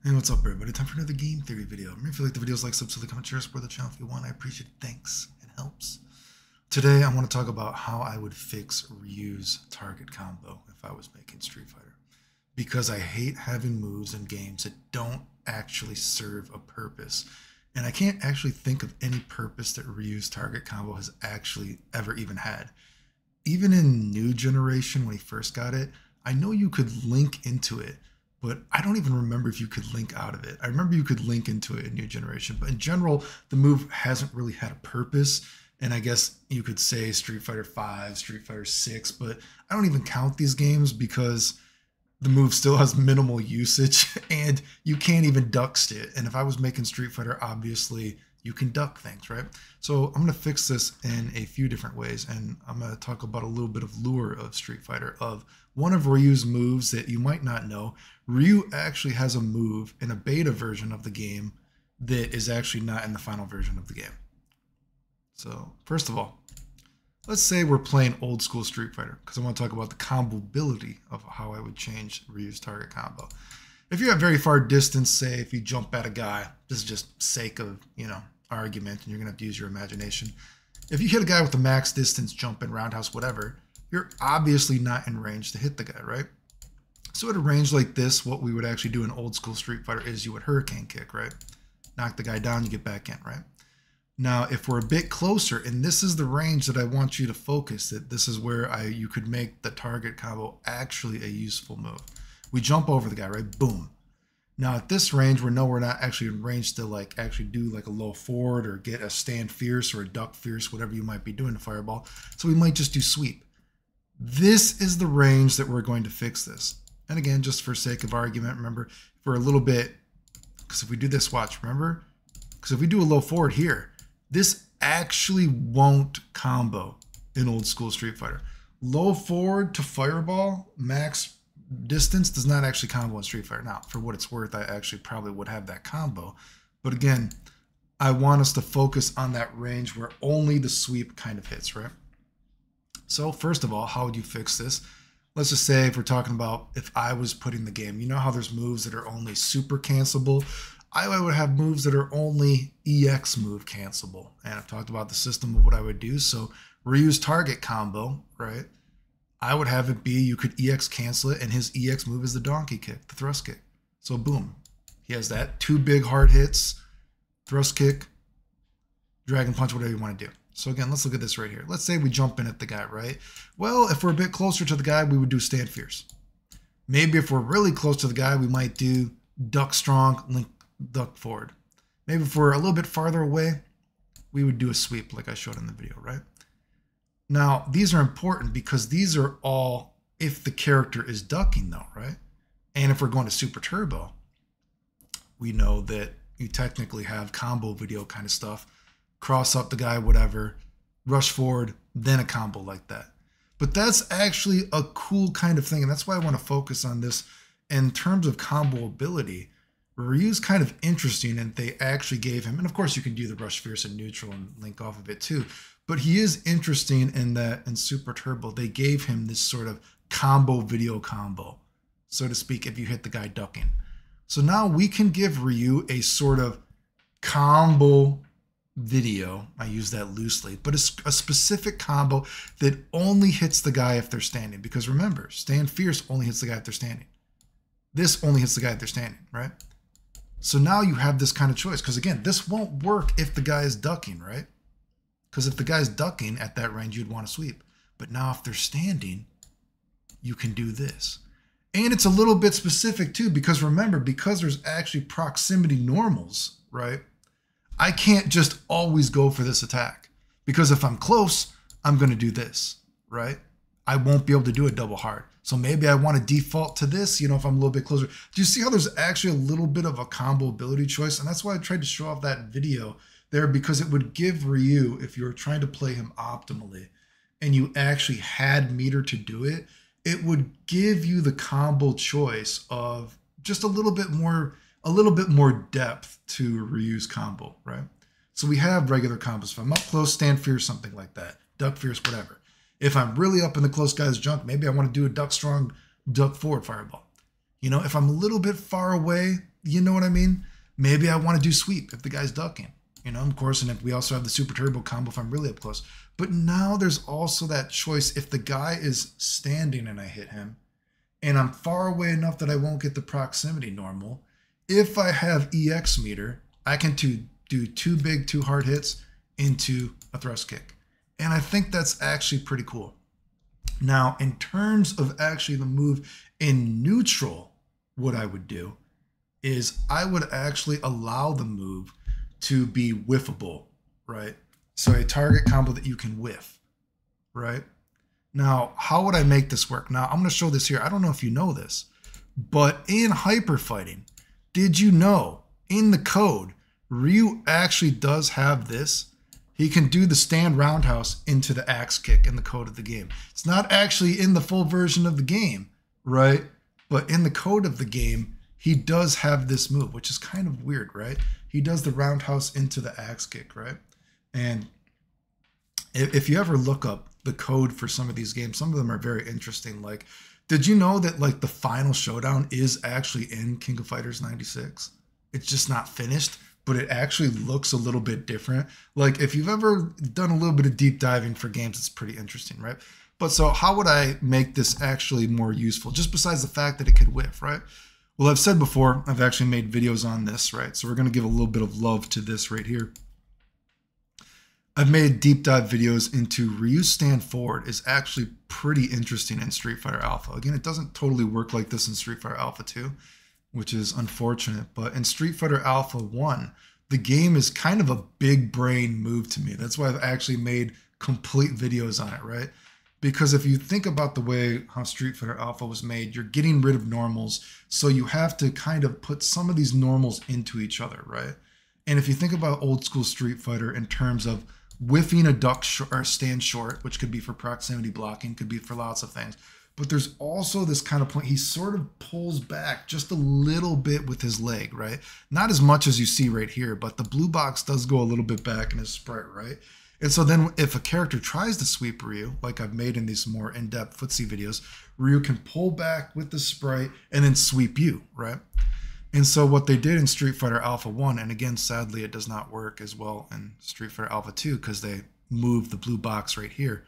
Hey, what's up, everybody? Time for another game theory video. Remember, if you like the videos, like, subscribe, comment, share, support the channel if you want. I appreciate it. Thanks. It helps. Today, I want to talk about how I would fix RYUS target combo if I was making Street Fighter. Because I hate having moves in games that don't actually serve a purpose. And I can't actually think of any purpose that RYUS target combo has actually ever even had. Even in New Generation, when he first got it, I know you could link into it, but I don't even remember if you could link out of it. I remember you could link into it in New Generation, but in general, the move hasn't really had a purpose. And I guess you could say Street Fighter 5, Street Fighter 6, but I don't even count these games because the move still has minimal usage and you can't even duck it. And if I was making Street Fighter, obviously you can duck things, right? So I'm gonna fix this in a few different ways, and I'm gonna talk about a little bit of lore of Street Fighter, of one of Ryu's moves that you might not know. Ryu actually has a move in a beta version of the game that is actually not in the final version of the game. So first of all, let's say we're playing old school Street Fighter, because I want to talk about the combo ability of how I would change Ryu's target combo. If you're at very far distance, say if you jump at a guy, this is just sake of, argument, and you're going to have to use your imagination. If you hit a guy with a max distance, jump in, roundhouse, whatever, you're obviously not in range to hit the guy, right? So at a range like this, what we would actually do in old school Street Fighter is you would hurricane kick, right? Knock the guy down, you get back in, right? Now, if we're a bit closer, and this is the range that I want you to focus, that this is where you could make the target combo actually a useful move. We jump over the guy, right? Boom. Now at this range, we're not actually in range to actually do a low forward or get a stand fierce or a duck fierce, whatever you might be doing to fireball. So we might just do sweep. This is the range that we're going to fix this. And again, just for sake of argument, remember, for a little bit, because if we do this, watch, remember? Because if we do a low forward here, this actually won't combo in old school Street Fighter. Low forward to fireball, max distance does not actually combo in Street Fighter. Now, for what it's worth, I actually probably would have that combo. But again, I want us to focus on that range where only the sweep kind of hits, right? So first of all, how would you fix this? Let's just say if we're talking about if I was putting the game, you know how there's moves that are only super cancelable? I would have moves that are only EX move cancelable. And I've talked about the system of what I would do. So RYU's target combo, right? I would have it be you could EX cancel it, and his EX move is the donkey kick, the thrust kick. So boom, he has that. 2 big hard hits, thrust kick, dragon punch, whatever you want to do. So again, let's look at this right here. Let's say we jump in at the guy, right? Well, if we're a bit closer to the guy, we would do stand fierce. Maybe if we're really close to the guy, we might do duck strong, link duck forward. Maybe if we're a little bit farther away, we would do a sweep like I showed in the video, right? Now, these are important because these are all if the character is ducking though, right? And if we're going to super turbo, we know that you technically have combo video kind of stuff, cross up the guy, whatever, rush forward, then a combo like that. But that's actually a cool kind of thing. And that's why I want to focus on this in terms of combo ability. RYU's kind of interesting, and they actually gave him, and of course you can do the rush fierce and neutral and link off of it too, but he is interesting in that in Super Turbo, they gave him this sort of combo video combo, so to speak, if you hit the guy ducking. So now we can give Ryu a sort of combo video, I use that loosely, but a specific combo that only hits the guy if they're standing. Because remember, stand fierce only hits the guy if they're standing. This only hits the guy if they're standing, right? So now you have this kind of choice, because again, this won't work if the guy is ducking, right? Because if the guy's ducking at that range, you'd want to sweep. But now if they're standing, you can do this. And it's a little bit specific too, because remember, because there's actually proximity normals, right? I can't just always go for this attack, because if I'm close, I'm going to do this, right? I won't be able to do a double hard. So maybe I want to default to this, if I'm a little bit closer. Do you see how there's actually a little bit of a combo ability choice? And that's why I tried to show off that video there, because it would give Ryu, if you were trying to play him optimally and you actually had meter to do it, it would give you the combo choice of just a little bit more depth to Ryu's combo, right? So we have regular combos. If I'm up close, stand fierce, something like that, duck fierce, whatever. If I'm really up in the close guy's junk, maybe I want to do a duck strong, duck forward fireball. If I'm a little bit far away, you know what I mean? Maybe I want to do sweep if the guy's ducking, you know, of course. And if we also have the super turbo combo if I'm really up close. But now there's also that choice if the guy is standing and I hit him and I'm far away enough that I won't get the proximity normal. If I have EX meter, I can do two big, two hard hits into a thrust kick. And I think that's actually pretty cool. Now, in terms of actually the move in neutral, what I would do is I would actually allow the move to be whiffable, right? So a target combo that you can whiff, right? Now, how would I make this work? Now, I'm going to show this here. I don't know if you know this, but in hyper fighting, did you know in the code, Ryu actually does have this? He can do the stand roundhouse into the axe kick in the code of the game. It's not actually in the full version of the game, right? But in the code of the game, he does have this move, which is kind of weird, right? He does the roundhouse into the axe kick, right? And if you ever look up the code for some of these games, some of them are very interesting. Like, did you know that like the final showdown is actually in King of Fighters 96? It's just not finished, but it actually looks a little bit different. Like if you've ever done a little bit of deep diving for games, it's pretty interesting, right? But so how would I make this actually more useful? Just besides the fact that it could whiff, right? Well, I've said before, I've actually made videos on this, right? So we're going to give a little bit of love to this right here. I've made deep dive videos into RYUS stand forward is actually pretty interesting in Street Fighter Alpha. Again, it doesn't totally work like this in Street Fighter Alpha 2, which is unfortunate. But in Street Fighter Alpha 1, the game is kind of a big brain move to me. That's why I've actually made complete videos on it, right? Because if you think about the way how Street Fighter Alpha was made, you're getting rid of normals. So you have to kind of put some of these normals into each other, right? And if you think about old school Street Fighter in terms of whiffing a duck or stand short, which could be for proximity blocking, could be for lots of things. But there's also this kind of point, he sort of pulls back just a little bit with his leg, right? Not as much as you see right here, but the blue box does go a little bit back in his sprite, right? And so then if a character tries to sweep Ryu, like I've made in these more in-depth footsie videos, Ryu can pull back with the sprite and then sweep you, right? And so what they did in Street Fighter Alpha 1, and again, sadly, it does not work as well in Street Fighter Alpha 2 because they moved the blue box right here.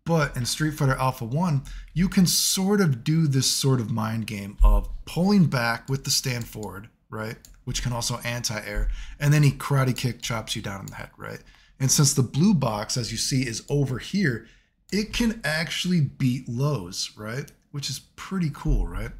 But in Street Fighter Alpha 1, you can sort of do this sort of mind game of pulling back with the stand forward, right? Which can also anti-air. And then he karate kick chops you down in the head, right? And since the blue box, as you see, is over here, it can actually beat lows, right? Which is pretty cool, right?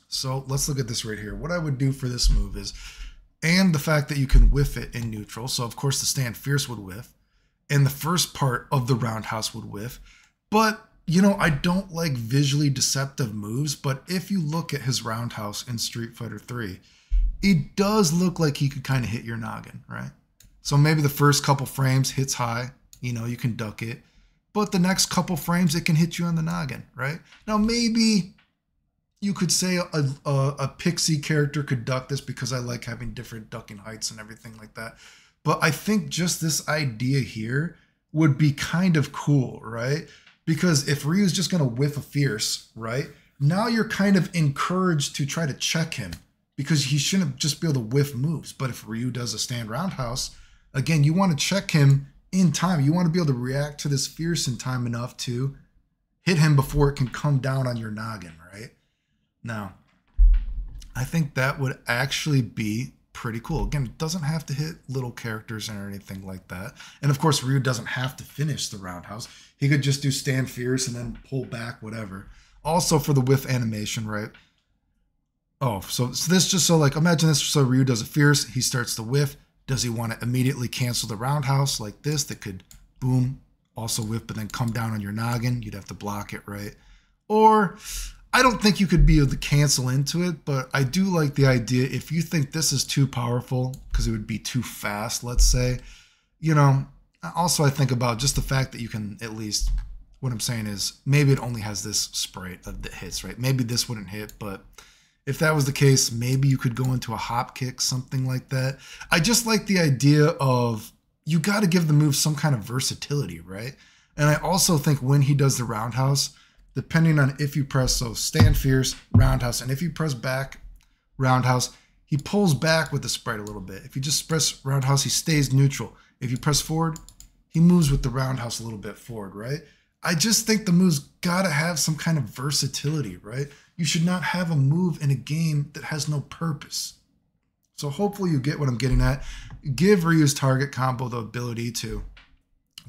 So let's look at this right here. What I would do for this move is, and the fact that you can whiff it in neutral. So of course the stand fierce would whiff, and the first part of the roundhouse would whiff. But you know, I don't like visually deceptive moves, but if you look at his roundhouse in Street Fighter 3, it does look like he could kind of hit your noggin, right? So maybe the first couple frames hits high, you know, you can duck it, but the next couple frames it can hit you on the noggin, right? Now maybe you could say a pixie character could duck this because I like having different ducking heights and everything like that. But I think just this idea here would be kind of cool, right? Because if Ryu's just going to whiff a fierce, right? Now you're kind of encouraged to try to check him because he shouldn't just be able to whiff moves. But if Ryu does a stand roundhouse, again, you want to check him in time. You want to be able to react to this fierce in time enough to hit him before it can come down on your noggin, right? Now, I think that would actually be pretty cool. Again, it doesn't have to hit little characters or anything like that. And of course, Ryu doesn't have to finish the roundhouse. He could just do stand fierce and then pull back, whatever. Also for the whiff animation, right? Oh, so this just so like, imagine this, so Ryu does a fierce, he starts to whiff. Does he want to immediately cancel the roundhouse like this? That could, boom, also whiff, but then come down on your noggin. You'd have to block it, right? Or I don't think you could be able to cancel into it, but I do like the idea if you think this is too powerful because it would be too fast, let's say, you know, also I think about just the fact that you can at least, what I'm saying is maybe it only has this sprite that hits, right? Maybe this wouldn't hit, but if that was the case, maybe you could go into a hop kick, something like that. I just like the idea of you got to give the move some kind of versatility, right? And I also think when he does the roundhouse, depending on if you press, so stand fierce, roundhouse, and if you press back roundhouse, he pulls back with the sprite a little bit. If you just press roundhouse, he stays neutral. If you press forward, he moves with the roundhouse a little bit forward, right? I just think the move's gotta have some kind of versatility, right? You should not have a move in a game that has no purpose. So hopefully you get what I'm getting at. Give RYUS Target Combo the ability to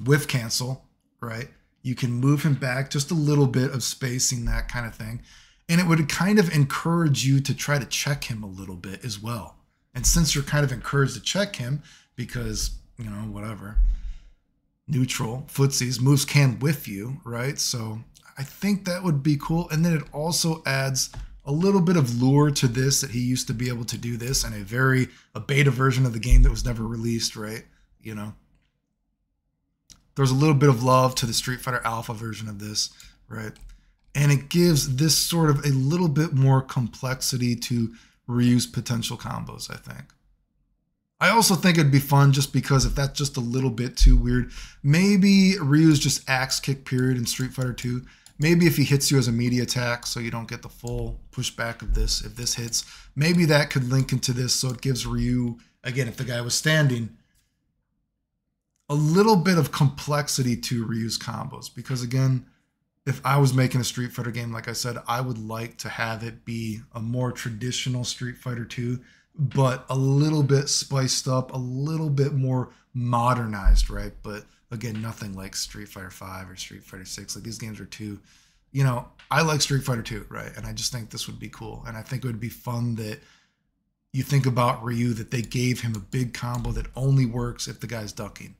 whiff cancel, right? You can move him back just a little bit of spacing, that kind of thing. And it would kind of encourage you to try to check him a little bit as well. And since you're kind of encouraged to check him because, you know, whatever, neutral, footsies, moves can whiff you, right? So I think that would be cool. And then it also adds a little bit of lure to this, that he used to be able to do this in a beta version of the game that was never released, right? You know, there's a little bit of love to the Street Fighter Alpha version of this, right? And it gives this sort of a little bit more complexity to RYUS potential combos, I think. I also think it'd be fun just because if that's just a little bit too weird, maybe RYUS just axe kick period in Street Fighter 2. Maybe if he hits you as a media attack so you don't get the full pushback of this, if this hits, maybe that could link into this so it gives Ryu, again, if the guy was standing, a little bit of complexity to RYUS combos. Because again, if I was making a Street Fighter game, like I said, I would like to have it be a more traditional Street Fighter 2, but a little bit spiced up, a little bit more modernized, right? But again, nothing like Street Fighter 5 or Street Fighter 6. Like, these games are too, you know, I like Street Fighter 2, right? And I just think this would be cool. And I think it would be fun that you think about Ryu, that they gave him a big combo that only works if the guy's ducking.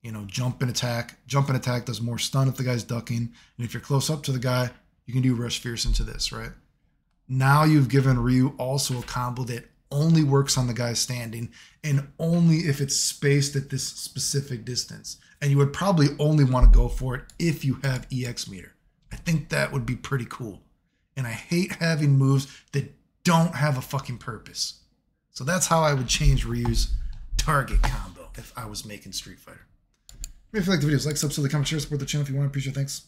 You know, jump and attack. Jump and attack does more stun if the guy's ducking. And if you're close up to the guy, you can do rush fierce into this, right? Now you've given Ryu also a combo that only works on the guy standing and only if it's spaced at this specific distance. And you would probably only want to go for it if you have EX meter. I think that would be pretty cool. And I hate having moves that don't have a fucking purpose. So that's how I would change RYUS Target Combo if I was making Street Fighter. If you like the videos, like, subscribe, comment, share, support the channel if you want. Appreciate it. Thanks.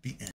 The end.